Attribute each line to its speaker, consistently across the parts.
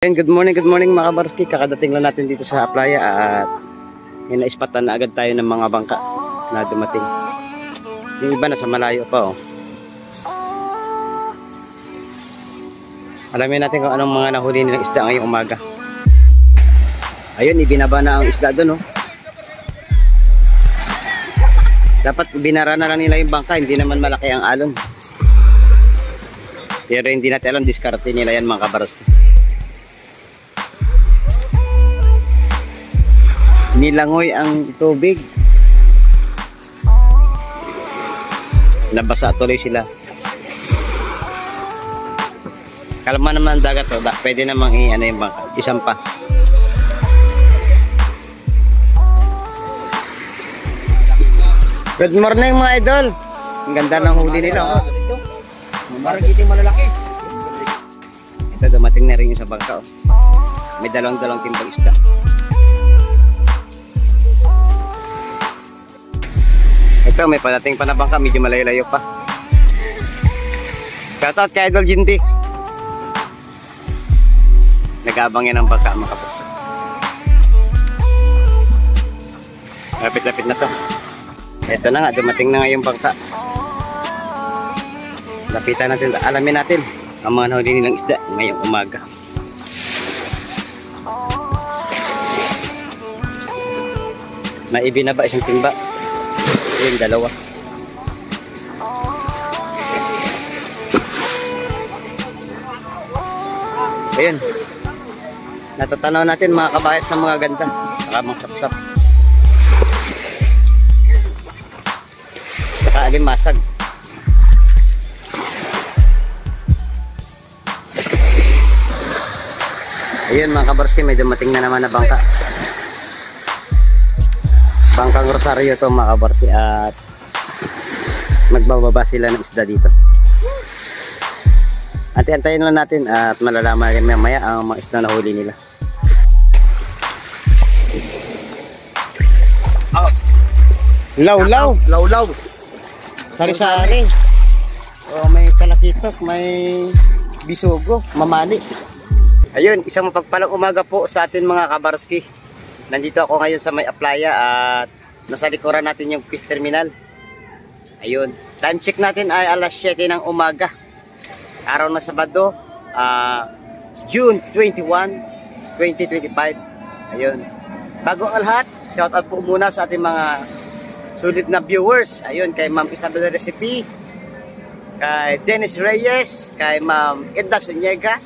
Speaker 1: Good morning mga kabarski. Kakadating lang natin dito sa playa at inaispatan na agad tayo ng mga bangka na dumating. Yung iba na sa malayo pa oh. Alamin natin kung anong mga nahuli nilang isda ngayong umaga. Ayun, ibinaba na ang isda doon oh. Dapat binara na lang nila yung bangka, hindi naman malaki ang alon. Pero hindi natin alam, diskarte nila yan mga kabarski. Nilangoy ang tubig. Nabasa tuloy sila. Kalma naman ang dagat oh. Pwede namang ano yung bangka. Isampa. Good morning mga idol. Ang ganda ng huli nila oh.
Speaker 2: Parang giting malalaki.
Speaker 1: Ito dumating na rin yung sa bangka oh. May dalawang timbang isda. Ito may padating pa na bangka, medyo malayo-layo pa. Shoutout kay Idol Jindy. Nag-aabang yan ang bangka mga kapos. Lapit-lapit na to. Ito na nga, dumating na nga yung bangka. Lapitan natin, alamin natin ang mga nahuli nilang isda ngayong umaga. Naibinaba isang timba. Yung dalawa. Ayun. Natatanaw natin mga kabayas ng mga ganda. Saka mga sapsap. Saka alimasag. Ayun mga kabarski, may dumating na naman na bangka. Bangkang Rosario to mga kabarsi at magbababa sila ng isda dito. Antayin lang natin at malalaman mamaya ang mga isda na huli nila. Law. Sari-sari. Oh, may kalakitok, may bisugo, mamali. Ayun, isang mapagpalang umaga po sa atin mga kabarski. Nandito ako ngayon sa may playa at nasa likuran natin yung fish terminal. Ayun. Time check natin ay alas 7 ng umaga. Araw na Sabado, June 21, 2025. Ayun. Bago ang lahat, shout out po muna sa ating mga sulit na viewers. Ayun, kay Ma'am Isabel Recipe, kay Dennis Reyes, kay Ma'am Edna Sunyega,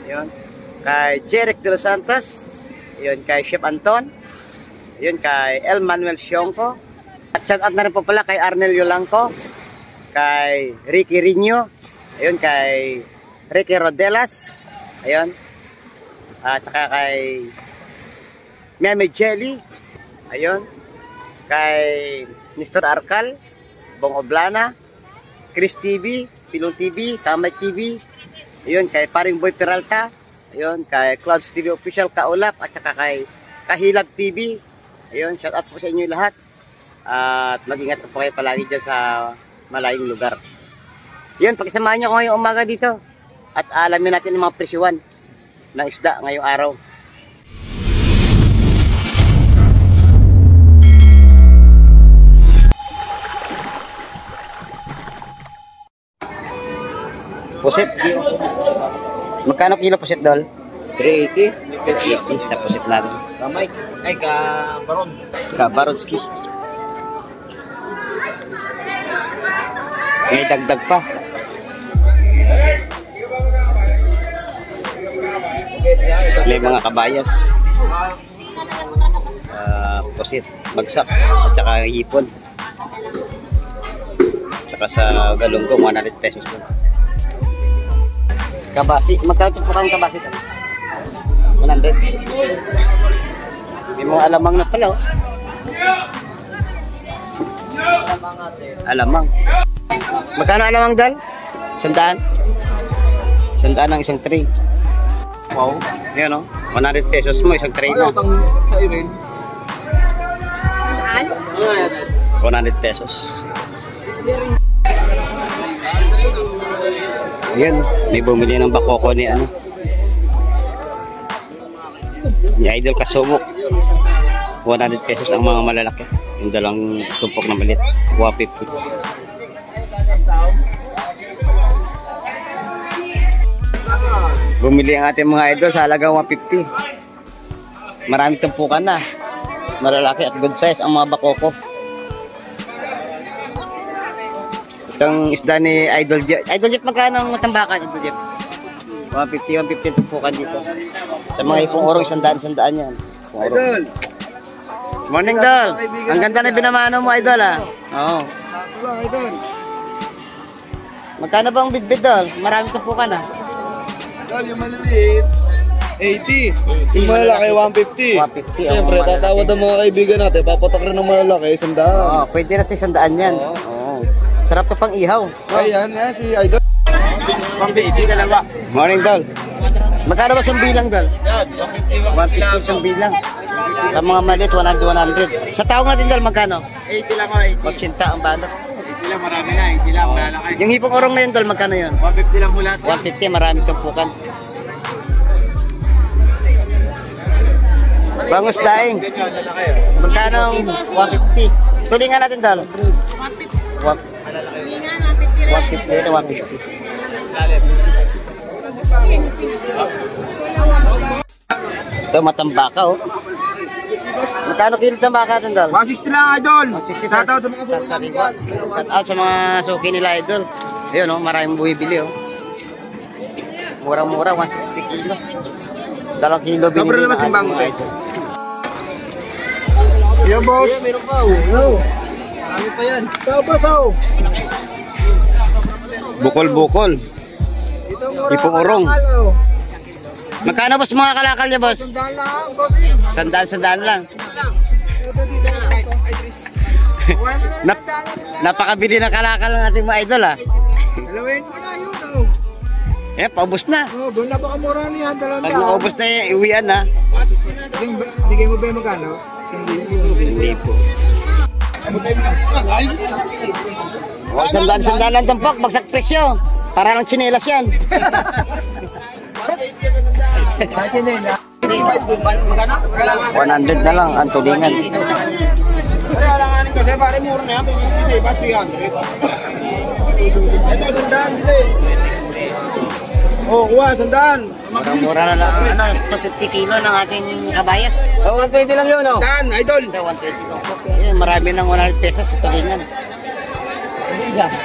Speaker 1: ayun, kay Jeric de los Santos, ayun, kay Chef Anton, ayun, kay El Manuel Sionco. At shout out na rin po pala kay Arnel Yolanco, kay Ricky Rino, ayun, kay Ricky Rodelas, ayun, at saka kay Meme Jelly, ayun, kay Mr. Arcal, Bong Oblana, Chris TV, Pilong TV, Kamay TV, ayun, kay Paring Boy Peralta, ayun, kay Clouds TV Official, Kaulap, at saka kay Kahilab TV. Ayun, shout out po sa inyo lahat. At mag-ingat po kayo palagi dyan sa malayong lugar. Ayun, pakisamahan nyo ko ngayong umaga dito. At alamin natin yung mga presyuan ng isda ngayong araw. Pusit. Magkano kilo pusit, Dol?
Speaker 2: 380.
Speaker 1: 380 sa pusit natin.
Speaker 2: Kamay. Ay, ka-baron.
Speaker 1: Ka-baronski. May dagdag pa. May mga kabayas. Pusit, bagsak, at saka hipon. At saka sa galunggong, 100 pesos lang. Kabasi, magkano po kang kabasi? 100. May mga alamang na pala oh. Alamang. Magkano alamang, Dal? 100? 100 ang isang tray. Wow. Yan oh. 100 pesos mo isang tray na. 100 pesos. Ayan, may bumili ng bakoko ni ano. Ni Idol Kasumok. 100 pesos ang mga malalaki. Yung dalang tumpok na maliit. 150. Bumili ang ating mga idol sa halagang 150. Marami tumpukan na. Malalaki at good size ang mga bakoko. Itong isda ni Idol Jeff. Idol Jeff, magkano ang tambakan, Idol Jeff? 150 tumpukan dito. Sa mga ipong orong, 100 yan.
Speaker 2: Idol!
Speaker 1: Morning, Dol. Ang ganda na binamano mo, Idol, ah. Oo.
Speaker 2: Hello, Idol!
Speaker 1: Magkano bang bidbid, Dol? Marami tumpukan, ah.
Speaker 2: Idol, yung maliliit, 80. Yung malaki, 150.
Speaker 1: 150.
Speaker 2: Siyempre, tatawad ang mga kaibigan natin. Papatak rin ng malalaki, 100.
Speaker 1: Oo, pwede na sa 100 yan. Oo. Sarap to pang ihaw.
Speaker 2: Ayan, si Idol. 180, dalawa.
Speaker 1: Morning, Dol. Magkano ba sumbilang, Dol? 150 sumbilang. Sa mga maliit, 100. Sa taong natin, Dol, magkano?
Speaker 2: 80 lang, 80.
Speaker 1: 80 ang balot.
Speaker 2: 80 lang, marami na. 80 lang, malalaki.
Speaker 1: Yung hipong orong na yun, Dol, magkano yun?
Speaker 2: 150 lang mula.
Speaker 1: 150, marami tumpukan. Bangus daing. Magkano ang 150? Tulingan natin, Dol. 150 na 150. Ito matambaka, oh. Magkano kilo tambaka natin, Dol?
Speaker 2: 160 lang, Idol.
Speaker 1: 160.
Speaker 2: Shout out sa mga suki namin dyan.
Speaker 1: Shout out sa mga suki nila, Idol. Ayun, oh, maraming bumibili, oh. Murang-mura, 160 kilo. 2 kilo binili
Speaker 2: Sobrang naman
Speaker 1: ng
Speaker 2: timbang
Speaker 1: ating
Speaker 2: mo,
Speaker 1: mga
Speaker 2: eh.
Speaker 1: idol.
Speaker 2: Yo, boss. Meron pa, oh. Marami pa yan. Ito, boss, oh.
Speaker 1: Bukol-bukol. Ipong orong. Magkano, boss, mga kalakal niya, boss?
Speaker 2: Sandaan lang, boss.
Speaker 1: Sandaan lang. Napakabili ng kalakal ng ating mga idol, ah.
Speaker 2: Dalawin mo na yun, oh.
Speaker 1: Eh, paubos na.
Speaker 2: Oh, doon napakamura niyan.
Speaker 1: Pag naubos na yung iwian, na.
Speaker 2: Bigay mo ba yung magkano?
Speaker 1: Hindi po. Oh, sandaan lang tampok, bagsak presyo. Para ng tsinelas yan. 100 na lang ang tulingan.
Speaker 2: Alanganin ko, pare mura na yan. Sa iba, 300. Ito, sandaan. Oh, kuha, sandaan.
Speaker 1: Mura na lang. Ano, 250 kilo ng ating kabayas.
Speaker 2: Oh, 120 lang yun, oh. Sandaan, Idol.
Speaker 1: Ito, 120. Eh, marami ng 100 pesos sa tulingan.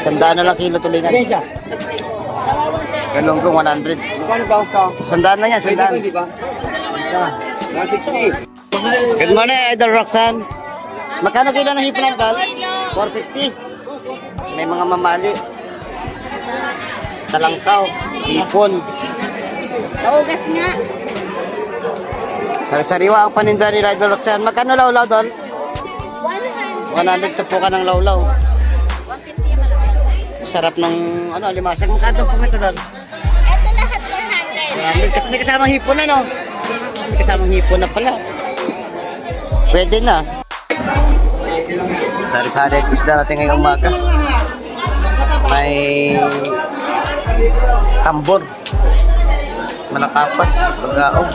Speaker 1: Sandaan na lang kilo tulingan. Galonggong 100.
Speaker 2: Magkano daw ka?
Speaker 1: Sandaan na yan, sandaan.
Speaker 2: Di ba? 160.
Speaker 1: Good morning, Idol Roxanne. Magkano kilo ng hipon, Idol? 450. May mga mamali. Talangkaw, hipon.
Speaker 3: Paugas nga.
Speaker 1: Sariwa ang paninda ni Idol Roxanne. Magkano lawlaw, Dol? 100 po ka ng lawlaw. Sarap ng ano, alimasag. Magkano po ito, Dol?
Speaker 3: Ito lahat 400.
Speaker 1: May kasamang hipon na, no? May kasamang hipon na pala. Pwede na. Sari-sari isda natin ngayong umaga. May tambor, malakapas, pag-aong.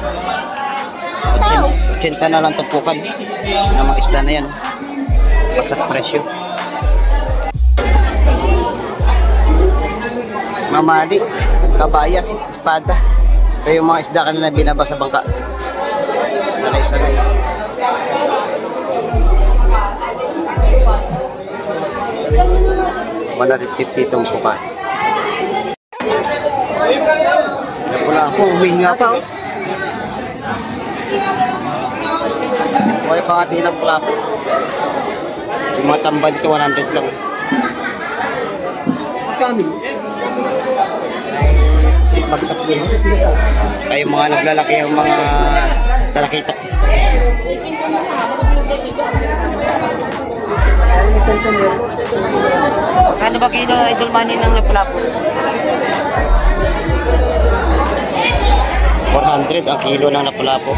Speaker 1: 80 na lang tapukan ng mga isda na yan. Pasak presyo. Mamali, kabayas, espada. Ito yung mga isda kanina binaba sa bangka. Sanay-sanay. $150 itong pukan. Wala ako, uwing nga pa, oh. Huwag pa nga tinang pula po. Yung mga tambal ito, 100 lang.
Speaker 2: Kami.
Speaker 1: Pagsak din. Ay, yung mga naglalaki, yung mga talakita. Kano ba kilo Idol Manny ng lapu-lapu? 400 ang kilo ng lapu-lapu.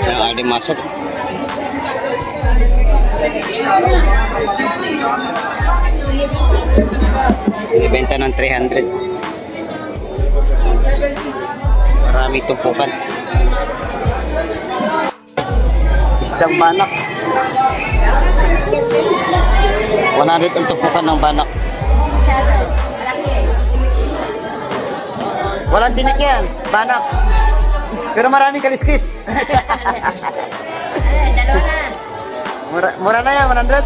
Speaker 1: Ang alimasag. Ibenta ng 300. Maraming tumpukan. Isdang banak. 100 ang tumpukan ng banak. Walang tinik yan, banak. Pero maraming kaliskis. Mura na yan, 100.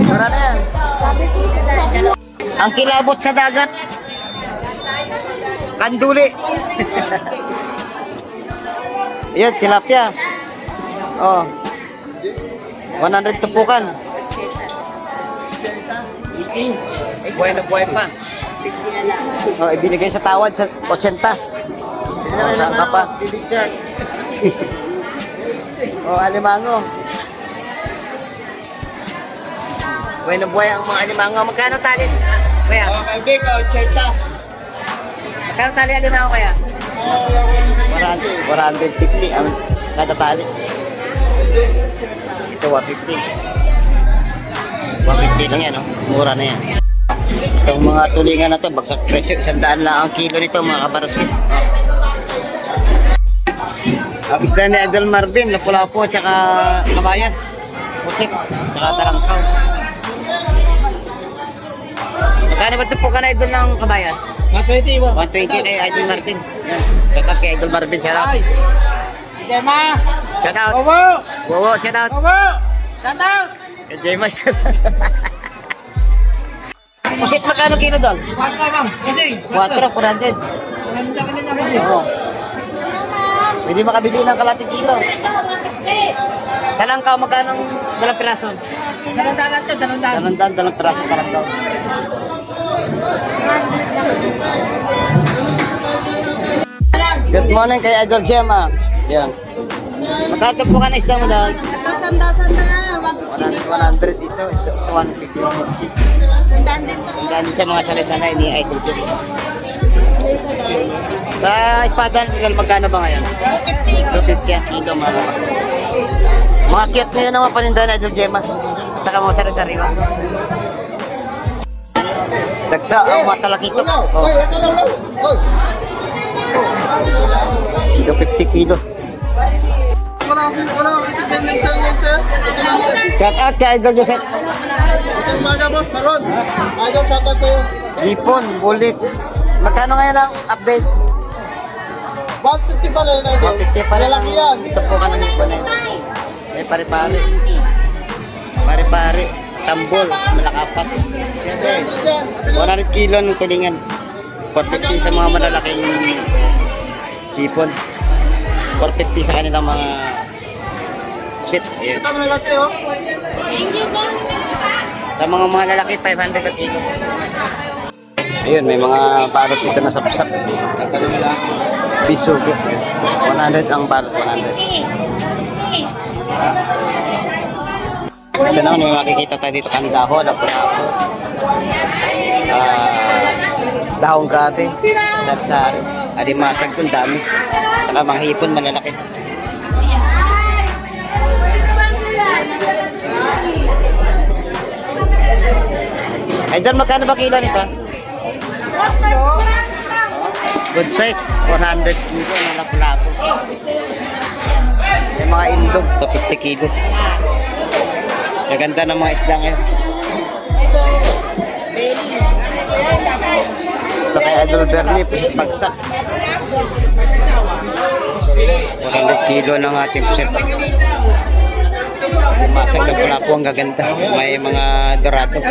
Speaker 1: Mura na yan. Ang kilabot sa dagat. Kanduli. Yan, tilapia. Oh. 100 tumpukan. Buhay na buhay pa. Oh, ibinigay sa tawad sa 80. Saan pa? Oh, alimango. Buhay na buhay ang mga alimango. Magkano tali? Kaya?
Speaker 2: Oh, kay Vic, 80.
Speaker 1: Magkano tali alimango kaya? 450 ang kada tali. Ito 150. 150 lang yan, no? Mura na yan. Itong mga tulingan na to, bagsak presyo. 100 lang ang kilo nito, mga kabaraski. Ang isda ni Idol Marvin, Lapu-Lapu, tsaka kabayas. Putik, tsaka talangkaw. Magkano ba ito po ka na Idol ng kabayas?
Speaker 2: 120 ba?
Speaker 1: 120 kay Idol Marvin. Shout out kay Idol Marvin, shout out.
Speaker 2: Jema!
Speaker 1: Shout out.
Speaker 2: Bobo!
Speaker 1: Bobo, shout out.
Speaker 2: Bobo! Shout out!
Speaker 1: Kay Jema, shout out. Pusit, magkano kilo doon?
Speaker 2: 4 bang? Kasi?
Speaker 1: 400.
Speaker 2: Maganda ka din naman eh.
Speaker 1: Oo. Pwede makabili ng kalating kilo. Talangkaw, magkano ang dalang piraso?
Speaker 2: 200 to, 200.
Speaker 1: Dalang piraso talangkaw. Good morning kay Idol Gemma. Yan. Magkano po ka na isda mo doon? 100 dito. Ito 150. Ang sa mga salisana ni Idol Gemma. Sa espada, magkano ba ngayon? 250 ang kilo, mga cute ngayon ang mga paninda na Idol Gemma. At saka mga sari-sariwa. Dagsa ang mga talakitok. Oh. 250 kilo. Shout out kay Idol Joseph. Ipon, bulik. Magkano ngayon ang update?
Speaker 2: 150 pa rin, Idol.
Speaker 1: 150 pa rin.
Speaker 2: Malaki yan.
Speaker 1: Ito po ka ng ipon na ito. May pare-pare. Pare-pare. Tambol. Malakapas. 100 kilo ng tulingan. 450 sa mga malalaking ipon. 450 sa kanilang mga shit. Ayan.
Speaker 2: Ito na laki, oh.
Speaker 1: Sa mga lalaki, 500 ang kilo. Ayun, may mga parot dito na sapsap. Bisugo. 100 ang parot, 100. Ito na, may makikita tayo dito. Kandaho, Lapu-Lapu. Dahong gabi. Sarsari. Alimasag kung dami. Saka mga hipon, malalaki. Ay, dyan, magkano ba kilo nito? Good size, 400 kilo na Lapu-Lapu. May mga indog, 50 kilo. Maganda ng mga isda ngayon. Ito kay Idol Bernie, pusit bagsak. 400 kilo ng ating pusit. Masag Lapu-Lapu ang gaganda. May mga dorado.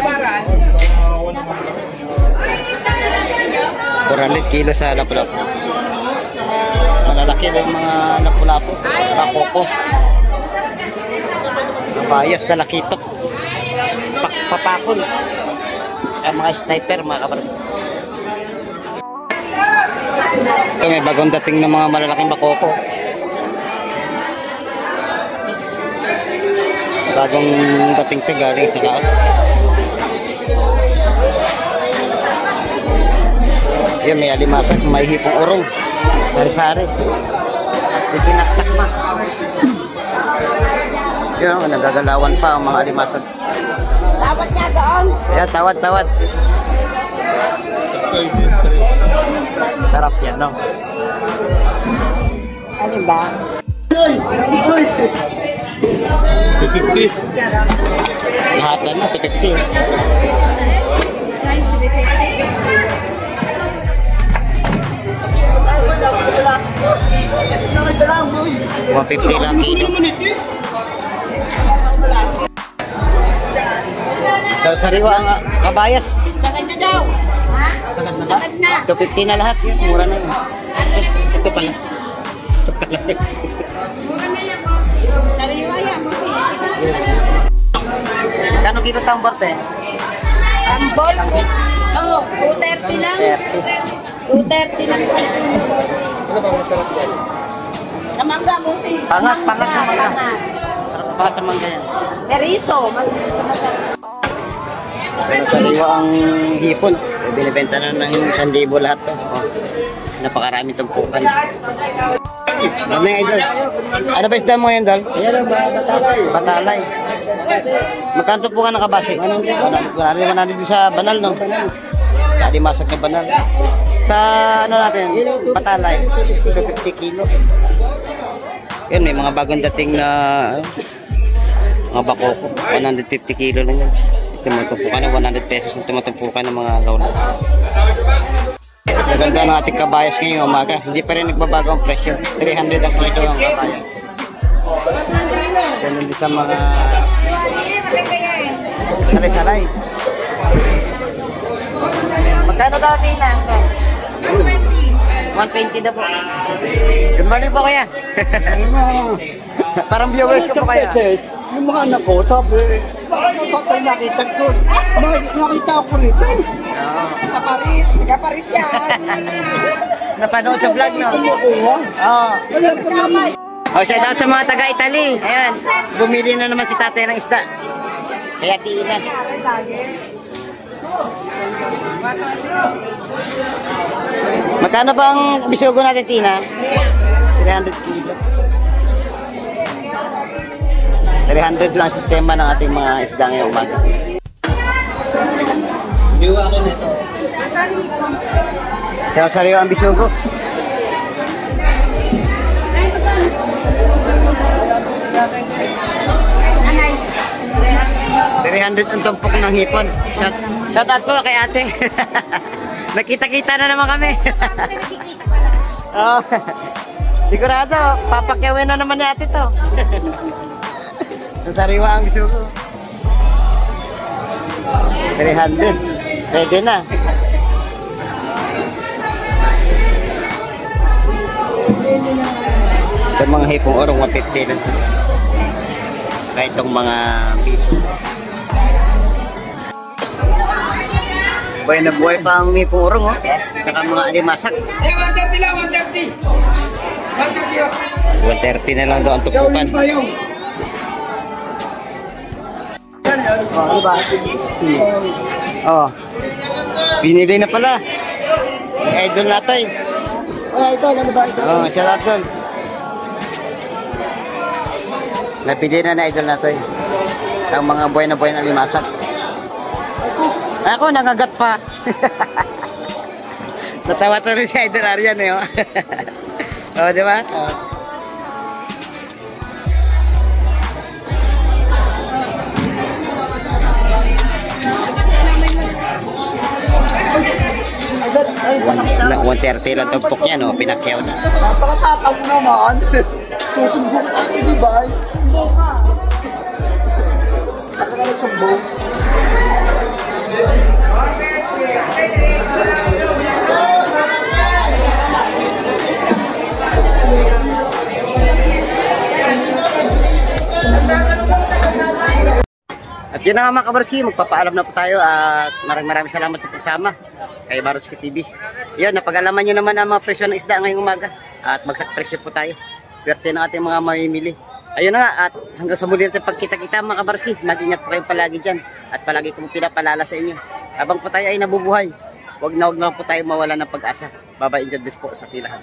Speaker 1: 400 kilo sa Lapu-Lapu. Malalaki ng mga Lapu-Lapu. Bakoko. Bayas na lakitok. Papakol. Ang mga sniper, mga kabaras. Ito may bagong dating ng mga malalaking bakoko. Bagong dating ito galing sa laot. Yan, may alimasag, may hipong urong. Sari-sari. Itinaktak na. Yan, nagagalawan pa ang mga alimasag.
Speaker 3: Tawad niya doon.
Speaker 1: Kaya tawad. Sarap yan, no?
Speaker 3: Ano ba?
Speaker 1: 250. Lahat na, 250. 150 lang kilo. So, sariwa ang kabayas.
Speaker 3: Sagad na daw. Ha?
Speaker 1: Sagad na ba?
Speaker 3: Sagad na.
Speaker 1: 250 na lahat. Yan, mura na yun.
Speaker 3: Ano na yun?
Speaker 1: Ito pala.
Speaker 3: Mura na yan po. Sariwa yan.
Speaker 1: Kano kilo tambor, te?
Speaker 3: Ang ball po. Oo, 230 lang. 230 lang.
Speaker 2: Ano ba masarap yan?
Speaker 3: Kamangga mo si.
Speaker 1: Pangat sa mangga. Pangat sa mangga yan.
Speaker 3: Perito.
Speaker 1: Pero sariwa ang hipon. Binibenta na ng 1,000 lahat to. Oh. Napakarami tumpukan. Ano yung idol? Ano ba isda mo yan, Dol?
Speaker 2: Ayan ba, batalay.
Speaker 1: Batalay. Magkano tumpukan nakabase? 100 sa banal, no? Sa alimasag na banal. Sa ano natin? Batalay. 250 kilo. Yan, may mga bagong dating na mga bakoko. 150 kilo lang yan. Tumutumpukan ng 100 pesos yung tumutumpukan ng mga lowlands. Maganda ng ating kabayas ngayong umaga. Hindi pa rin nagbabago ang presyo. 300 ang kilo ang kabayas. Ganun din sa mga salay-salay. Magkano dati na? 120 na po. Good morning po kaya. Parang viewers ko po kaya.
Speaker 2: Yung mga anak ko, sabi, parang natatay nakita ko. Nakita ko rito.
Speaker 3: Sa Paris. Sa Paris yan.
Speaker 1: Napanood sa vlog, no?
Speaker 2: Kumukuha.
Speaker 1: Oo.
Speaker 2: Wala pa naman.
Speaker 1: Oh, shout out sa mga taga-Italy. Ayan, bumili na naman si tatay ng isda. Kaya tiilan. Magkano ba ang bisugo natin, Tina? 300 kilo. 300 lang ang sistema ng ating mga isda ngayong umaga.
Speaker 2: Diwa ko nito.
Speaker 1: Sariwa ang bisugo. $300 ang tumpok ng hipon. Shout out po kay ate. Nakita-kita na naman kami. Oh, sigurado, papakyawin na naman ni ate to. Sariwa ang bisugo. 300. Pwede na. Sa mga hipong orong 150 lang. Kahit itong mga beef. Buhay na buhay pa ang hipong orong, oh. Saka mga alimasak.
Speaker 2: 130 lang, 130.
Speaker 1: 130 na lang daw ang tupukan. Oh, ano ba? Oh. Binili na pala. Idol natin.
Speaker 2: Oh, ito, ano ba ito?
Speaker 1: Oh, shout out doon. Napili na idol natin. Ang mga buhay na buhay na limasak. Ako, nagagat pa. Natawa to rin si Idol Aryan eh. Oh, di ba? Oh.
Speaker 2: Ay, panakita.
Speaker 1: 130 lang tumpok niya, no? Pinakyaw na.
Speaker 2: Napakatapang mo naman. Susumbong ka, di ba? Sumbong ka. Ako na nagsumbong.
Speaker 1: At yun na nga mga kabarski, magpapaalam na po tayo at maraming salamat sa pagsama kay Baroski TV. Yun, napag-alaman nyo naman ang mga presyo ng isda ngayong umaga at bagsak presyo po tayo. Swerte ng ating mga mamimili. Ayun na nga, at hanggang sa muli natin pagkita-kita mga kabarski, mag-ingat po kayong palagi dyan at palagi kong pinapalala sa inyo. Habang po tayo ay nabubuhay, wag na po tayo mawala ng pag-asa. Bye-bye, God bless po sa tilahan.